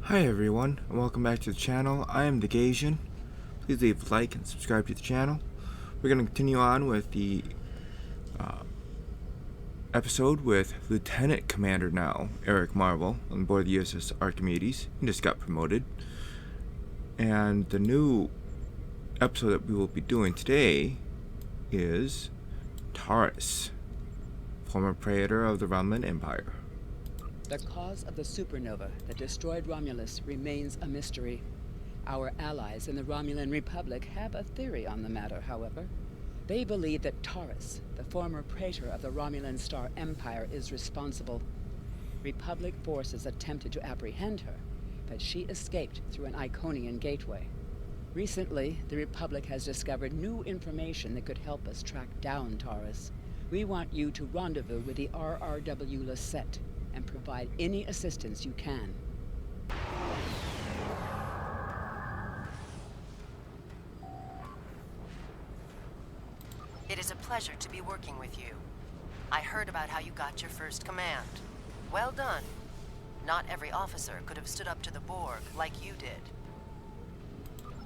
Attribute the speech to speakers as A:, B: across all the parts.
A: Hi everyone, and welcome back to the channel. I am the Gasian. Please leave a like and subscribe to the channel. We're going to continue on with the episode with Lieutenant Commander now, Eric Marvel, on board the USS Archimedes. He just got promoted. And the new episode that we will be doing today is Taris, former praetor of the Romulan Empire.
B: The cause of the supernova that destroyed Romulus remains a mystery. Our allies in the Romulan Republic have a theory on the matter, however. They believe that Taris, the former praetor of the Romulan Star Empire, is responsible. Republic forces attempted to apprehend her, but she escaped through an Iconian gateway. Recently, the Republic has discovered new information that could help us track down Taris. We want you to rendezvous with the RRW Lasset and provide any assistance you can.
C: It is a pleasure to be working with you. I heard about how you got your first command. Well done. Not every officer could have stood up to the Borg like you did.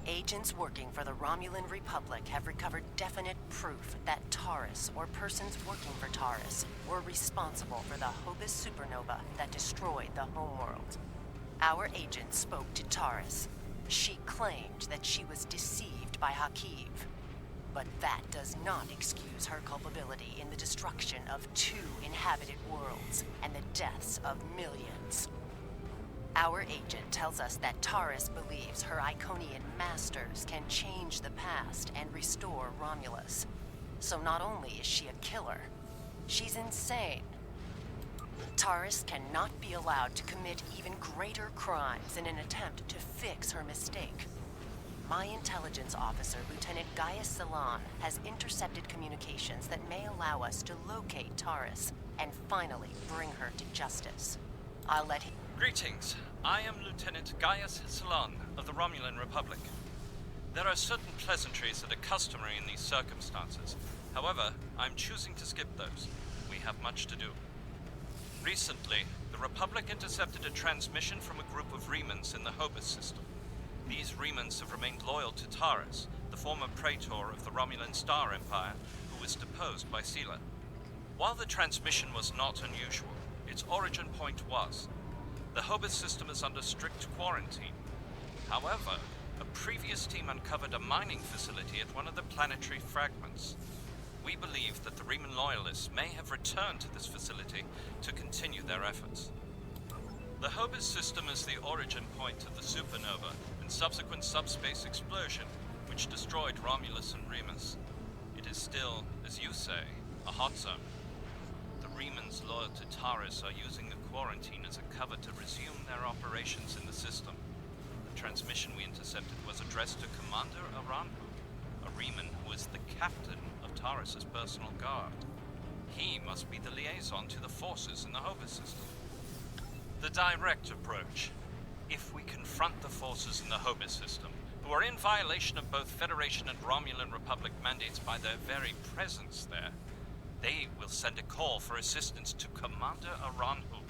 C: Agents working for the Romulan Republic have recovered definite proof that Taris, or persons working for Taris, were responsible for the Hobus supernova that destroyed the homeworld. Our agent spoke to Taris. She claimed that she was deceived by Hakiv. But that does not excuse her culpability in the destruction of 2 inhabited worlds and the deaths of millions. Our agent tells us that Taris believes her Iconian masters can change the past and restore Romulus. So not only is she a killer, she's insane. Taris cannot be allowed to commit even greater crimes in an attempt to fix her mistake. My intelligence officer, Lieutenant Gaius Salan, has intercepted communications that may allow us to locate Taris and finally bring her to justice. I'll let him...
D: Greetings. I am Lieutenant Gaius Salan of the Romulan Republic. There are certain pleasantries that are customary in these circumstances. However, I'm choosing to skip those. We have much to do. Recently, the Republic intercepted a transmission from a group of Remans in the Hobus system. These Remans have remained loyal to Taris, the former praetor of the Romulan Star Empire, who was deposed by Sela. While the transmission was not unusual, its origin point was. The Hobus system is under strict quarantine. However, a previous team uncovered a mining facility at one of the planetary fragments. We believe that the Reman loyalists may have returned to this facility to continue their efforts. The Hobus system is the origin point of the supernova and subsequent subspace explosion, which destroyed Romulus and Remus. It is still, as you say, a hot zone. The Remans loyal to Taris are using the quarantine as a cover to resume their operations in the system. The transmission we intercepted was addressed to Commander Aranhu, a Reman who is the captain of Taris' personal guard. He must be the liaison to the forces in the Hobus system. The direct approach. If we confront the forces in the Hobus system, who are in violation of both Federation and Romulan Republic mandates by their very presence there, they will send a call for assistance to Commander Aranhu.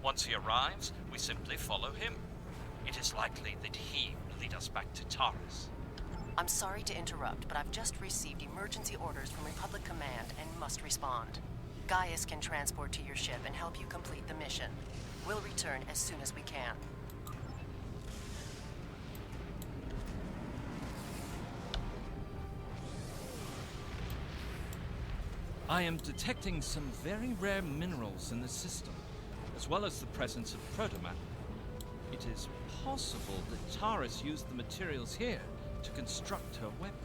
D: Once he arrives, we simply follow him. It is likely that he will lead us back to Taris.
C: I'm sorry to interrupt, but I've just received emergency orders from Republic Command and must respond. Gaius can transport to your ship and help you complete the mission. We'll return as soon as we can.
D: I am detecting some very rare minerals in the system, as well as the presence of protomatter. It is possible that Taris used the materials here to construct her weapon.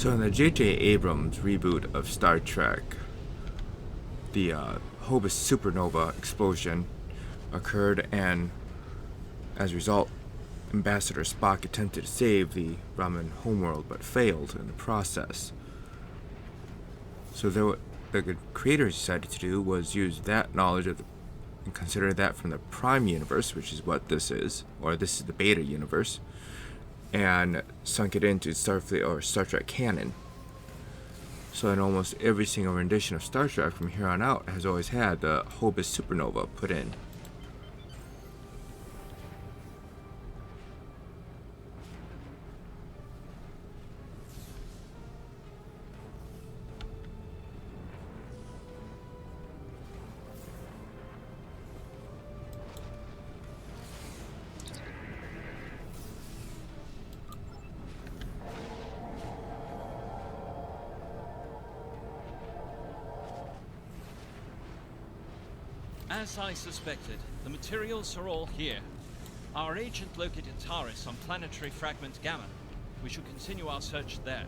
A: So in the J.J. Abrams reboot of Star Trek, the Hobus supernova explosion occurred, and as a result, Ambassador Spock attempted to save the Romulan homeworld but failed in the process. So what the creators decided to do was use that knowledge and consider that from the Prime universe, which is what this is, or this is the Beta universe, and sunk it into Starfleet or Star Trek canon. So in almost every single rendition of Star Trek from here on out has always had the Hobus supernova put in.
D: As I suspected, the materials are all here. Our agent located Taris on planetary fragment Gamma. We should continue our search there.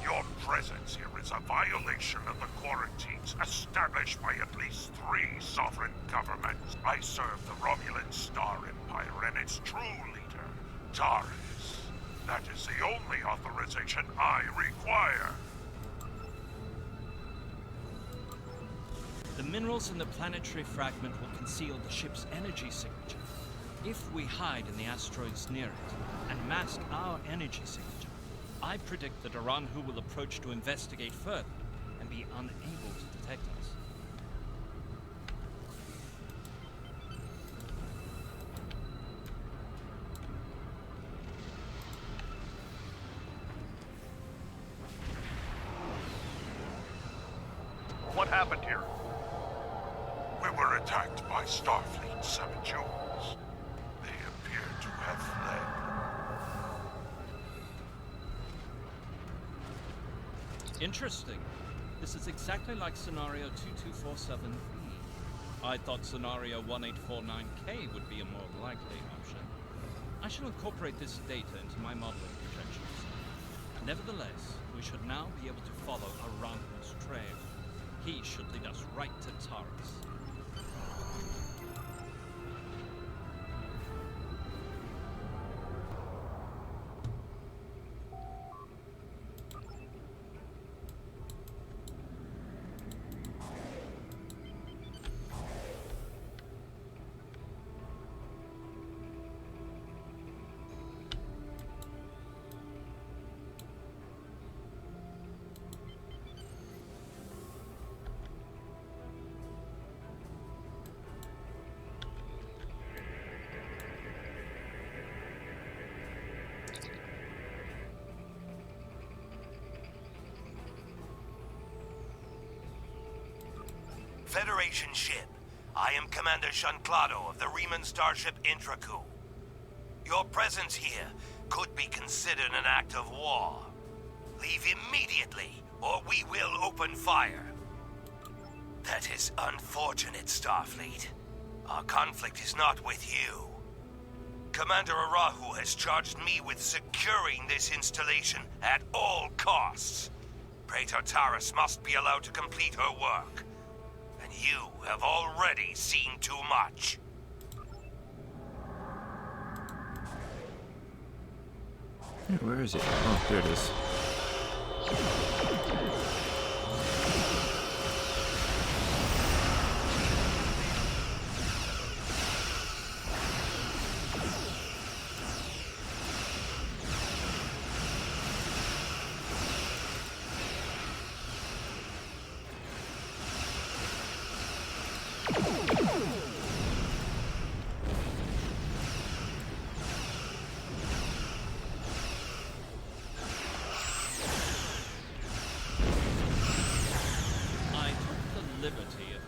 E: Your presence here is a violation of the quarantines established by at least 3 sovereign governments. I serve the Romulan Star Empire and its true leader, Taris. That is the only authorization I require.
D: The minerals in the planetary fragment will conceal the ship's energy signature. If we hide in the asteroids near it and mask our energy signature, I predict that Aranhu will approach to investigate further and be unable to detect us.
E: What happened here? We were attacked by Starfleet 7 Jewels. They appear to have fled.
D: Interesting. This is exactly like Scenario 2247B. I thought Scenario 1849K would be a more likely option. I shall incorporate this data into my modeling projections. Nevertheless, we should now be able to follow Aranhu's trail. He should lead us right to Taris.
F: Federation ship. I am Commander Shanclado of the Riemann starship Intraku. Your presence here could be considered an act of war. Leave immediately, or we will open fire. That is unfortunate, Starfleet. Our conflict is not with you. Commander Arahu has charged me with securing this installation at all costs. Praetor Taris must be allowed to complete her work. And you have already seen too much.
A: Where is it? Oh, there it is.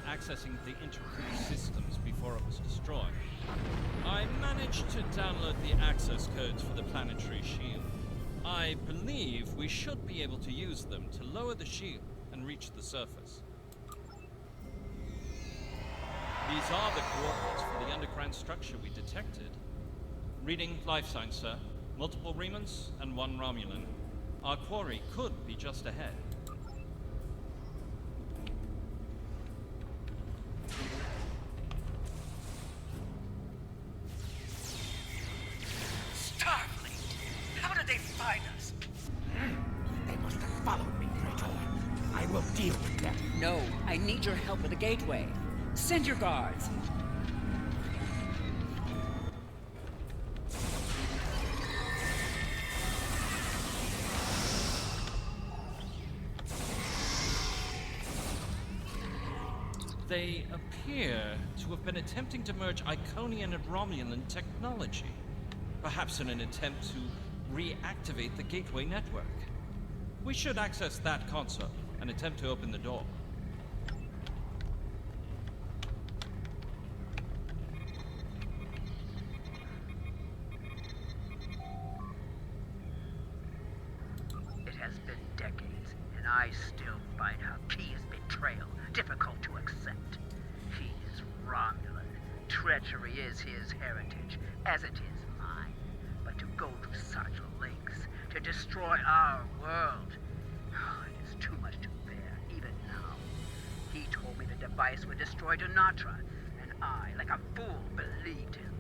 D: Accessing the Intraku systems before it was destroyed. I managed to download the access codes for the planetary shield. I believe we should be able to use them to lower the shield and reach the surface. These are the coordinates for the underground structure we detected. Reading life signs, sir. Multiple Riemans and one Romulan. Our quarry could be just ahead.
B: No, I need your help with the gateway. Send your guards.
D: They appear to have been attempting to merge Iconian and Romulan technology. Perhaps in an attempt to reactivate the gateway network. We should access that console and attempt to open the door.
G: It has been decades, and I still find Haki's betrayal difficult to accept. He is Romulan. Treachery is his heritage, as it is mine. But to go to such lengths, to destroy our world, it is too much to bear, even now. He told me the device would destroy Donatra, and I, like a fool, believed him.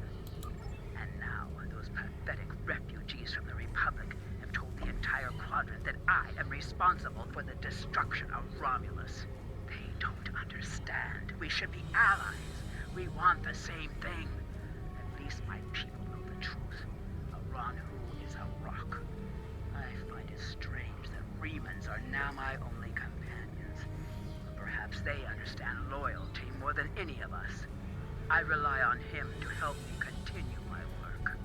G: And now, those pathetic refugees from the Republic have told the entire quadrant that I am responsible for the destruction of Romulus. They don't understand. We should be allies. We want the same thing. At least my people know the truth. Arahu is a rock. I find it strange that Riemans are now my only companions. Perhaps they understand loyalty more than any of us. I rely on him to help me continue my work.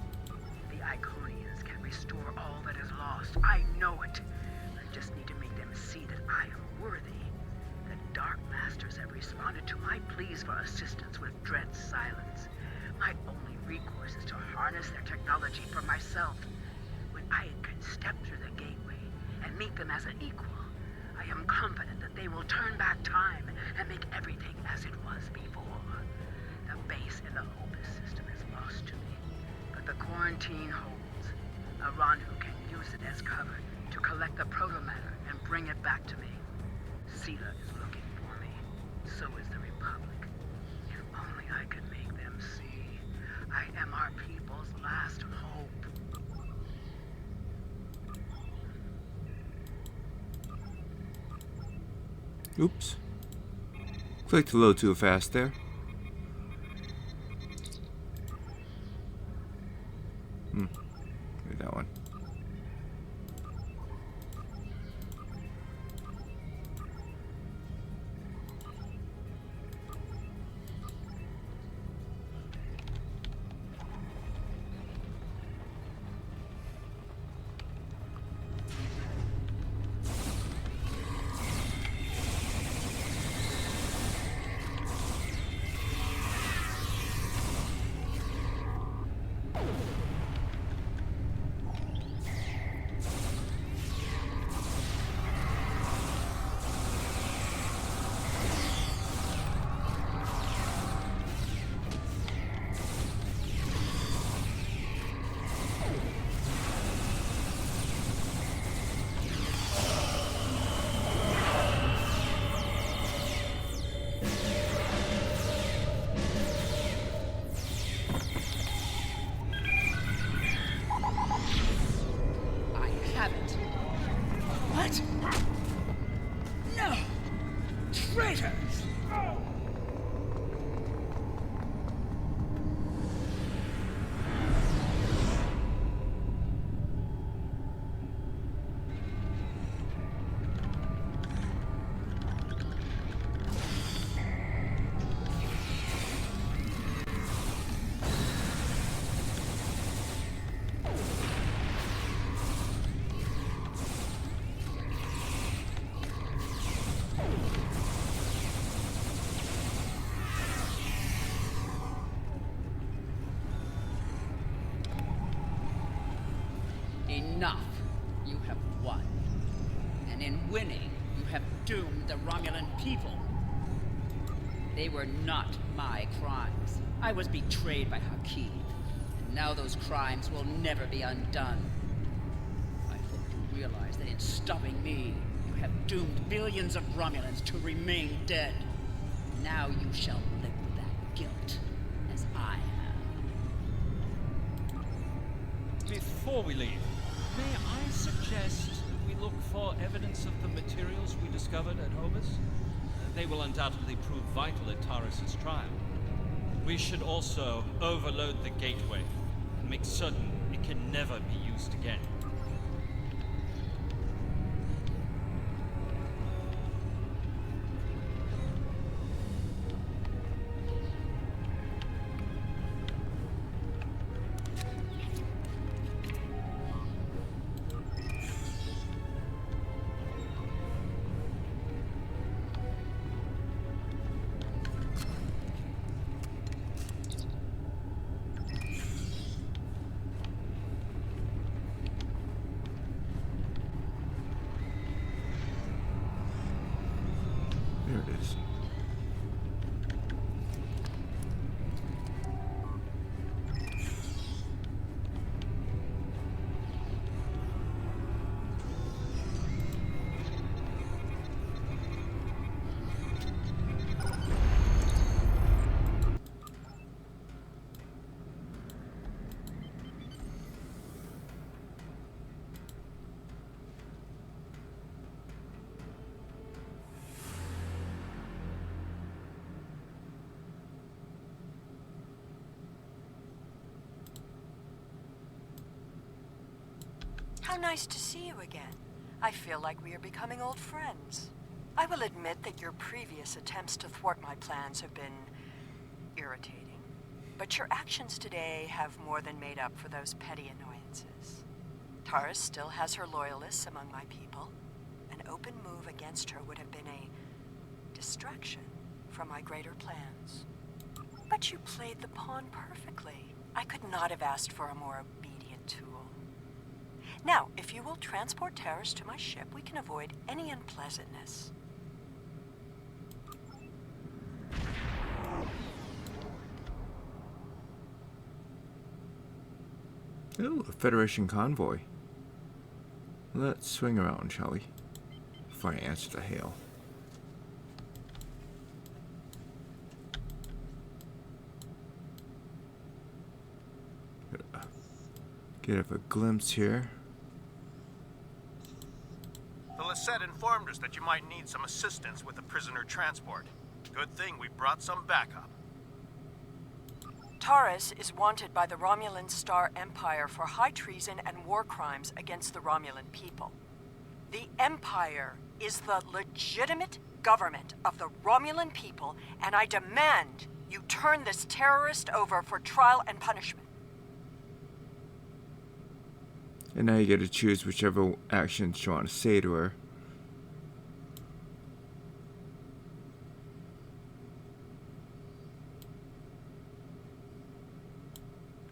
G: The Iconians can restore all that is lost. I know it. I just need to make them see that I am worthy. The Dark Masters have responded to my pleas for assistance with dread silence. My only recourse is to harness their technology for myself. When I can step through the gateway and meet them as an equal, I am confident that they will turn back time and make everything as it was before. The base in the Hobus system is lost to me, but the quarantine holds. Arahu can use it as cover to collect the protomatter and bring it back to me. Sela is looking for me. So is the Republic. If only I could make them see. I am our people's last hope.
A: Oops. Clicked a little too fast there. Maybe that one.
B: Enough. You have won. And in winning, you have doomed the Romulan people. They were not my crimes. I was betrayed by Hakeem. And now those crimes will never be undone. I hope you realize that in stopping me, you have doomed billions of Romulans to remain dead. Now you shall live with that guilt, as I have.
D: Before we leave, may I suggest we look for evidence of the materials we discovered at Hobus? They will undoubtedly prove vital at Taris' trial. We should also overload the gateway and make certain it can never be used again.
A: There it is.
H: How nice to see you again. I feel like we are becoming old friends. I will admit that your previous attempts to thwart my plans have been irritating. But your actions today have more than made up for those petty annoyances. Taris still has her loyalists among my people. An open move against her would have been a distraction from my greater plans. But you played the pawn perfectly. I could not have asked for a more obedient tool. Now, if you will transport Taris to my ship, we can avoid any unpleasantness.
A: Ooh, a Federation convoy. Let's swing around, shall we? Before I answer the hail. Get a glimpse here.
I: The Lisette informed us that you might need some assistance with the prisoner transport. Good thing we brought some backup.
H: Taris is wanted by the Romulan Star Empire for high treason and war crimes against the Romulan people. The Empire is the legitimate government of the Romulan people, and I demand you turn this terrorist over for trial and punishment.
A: And now you get to choose whichever actions you want to say to her.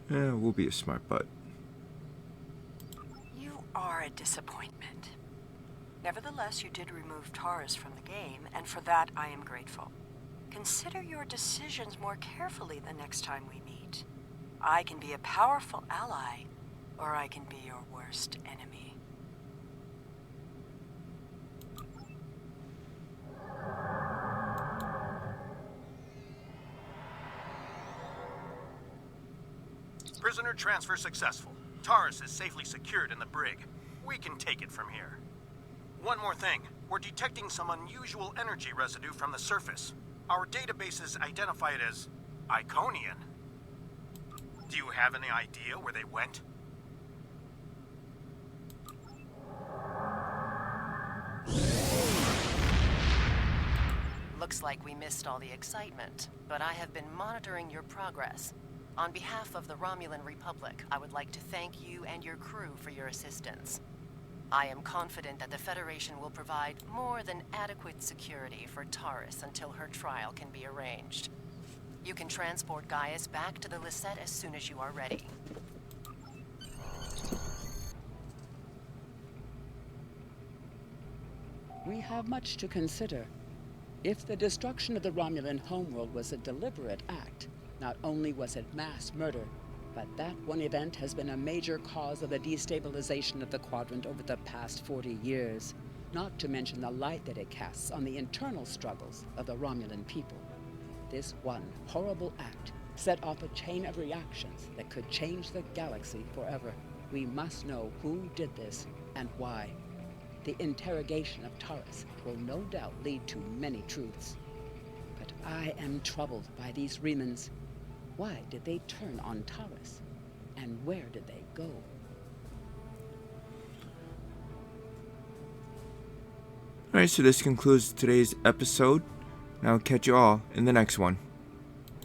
A: We'll be a smart butt.
H: You are a disappointment. Nevertheless, you did remove Taris from the game, and for that I am grateful. Consider your decisions more carefully the next time we meet. I can be a powerful ally, or I can be your worst enemy.
I: Prisoner transfer successful. Taris is safely secured in the brig. We can take it from here. One more thing. We're detecting some unusual energy residue from the surface. Our databases identify it as Iconian. Do you have any idea where they went?
C: Looks like we missed all the excitement, but I have been monitoring your progress. On behalf of the Romulan Republic, I would like to thank you and your crew for your assistance. I am confident that the Federation will provide more than adequate security for Taris until her trial can be arranged. You can transport Gaius back to the Lisette as soon as you are ready.
B: We have much to consider. If the destruction of the Romulan homeworld was a deliberate act, not only was it mass murder, but that one event has been a major cause of the destabilization of the quadrant over the past 40 years, not to mention the light that it casts on the internal struggles of the Romulan people. This one horrible act set off a chain of reactions that could change the galaxy forever. We must know who did this and why. The interrogation of Taris will no doubt lead to many truths. But I am troubled by these Remans. Why did they turn on Taris? And where did they go?
A: Alright, so this concludes today's episode. And I'll catch you all in the next one.